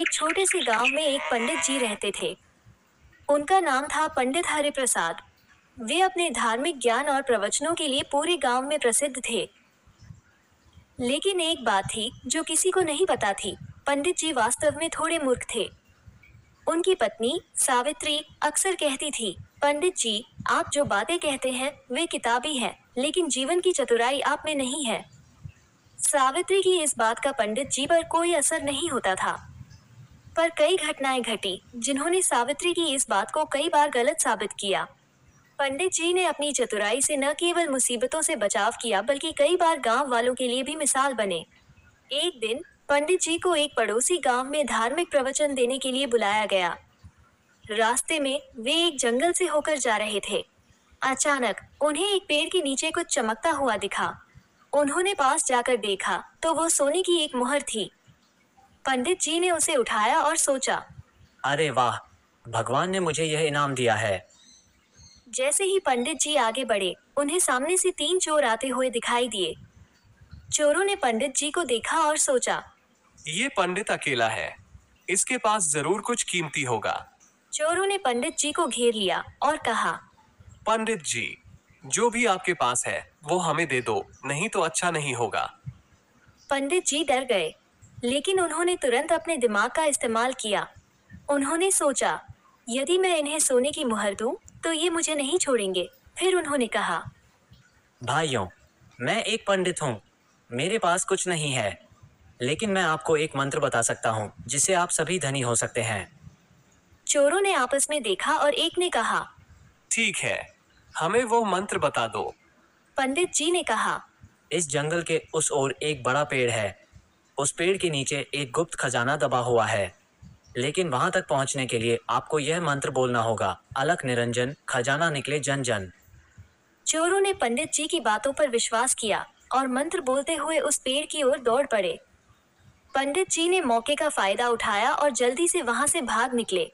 एक छोटे से गांव में एक पंडित जी रहते थे। उनका नाम था पंडित हरिप्रसाद। वे अपने धार्मिक ज्ञान और प्रवचनों के लिए पूरे गांव में प्रसिद्ध थे। लेकिन एक बात थी जो किसी को नहीं पता थी। पंडित जी वास्तव में थोड़े मूर्ख थे। उनकी पत्नी सावित्री अक्सर कहती थी, पंडित जी, आप जो बातें कहते हैं वे किताबी हैं, लेकिन जीवन की चतुराई आप में नहीं है। सावित्री की इस बात का पंडित जी पर कोई असर नहीं होता था। पर कई घटनाएं घटी जिन्होंने सावित्री की इस बात को कई बार गलत साबित किया। पंडित जी ने अपनी चतुराई से न केवल मुसीबतों से बचाव किया बल्कि कई बार गांव वालों के लिए भी मिसाल बने। एक दिन पंडित जी को एक पड़ोसी गांव में धार्मिक प्रवचन देने के लिए बुलाया गया। रास्ते में वे एक जंगल से होकर जा रहे थे। अचानक उन्हें एक पेड़ के नीचे कुछ चमकता हुआ दिखा। उन्होंने पास जाकर देखा तो वो सोने की एक मुहर थी। पंडित जी ने उसे उठाया और सोचा, अरे वाह, भगवान ने मुझे यह इनाम दिया है। जैसे ही पंडित जी आगे बढ़े, उन्हें सामने से 3 चोर आते हुए दिखाई दिए। चोरों ने पंडित जी को देखा और सोचा, ये पंडित अकेला है, इसके पास जरूर कुछ कीमती होगा। चोरों ने पंडित जी को घेर लिया और कहा, पंडित जी, जो भी आपके पास है वो हमें दे दो, नहीं तो अच्छा नहीं होगा। पंडित जी डर गए, लेकिन उन्होंने तुरंत अपने दिमाग का इस्तेमाल किया। उन्होंने सोचा, यदि मैं इन्हें सोने की मुहर दूं, तो ये मुझे नहीं छोड़ेंगे। फिर उन्होंने कहा, भाइयों, मैं एक पंडित हूँ। मेरे पास कुछ नहीं है, लेकिन मैं आपको एक मंत्र बता सकता हूँ जिससे आप सभी धनी हो सकते हैं। चोरों ने आपस में देखा और एक ने कहा, ठीक है, हमें वो मंत्र बता दो। पंडित जी ने कहा, इस जंगल के उस ओर एक बड़ा पेड़ है। उस पेड़ के नीचे एक गुप्त खजाना दबा हुआ है, लेकिन वहां तक पहुंचने के लिए आपको यह मंत्र बोलना होगा, अलख निरंजन खजाना निकले जन जन। चोरों ने पंडित जी की बातों पर विश्वास किया और मंत्र बोलते हुए उस पेड़ की ओर दौड़ पड़े। पंडित जी ने मौके का फायदा उठाया और जल्दी से वहां से भाग निकले।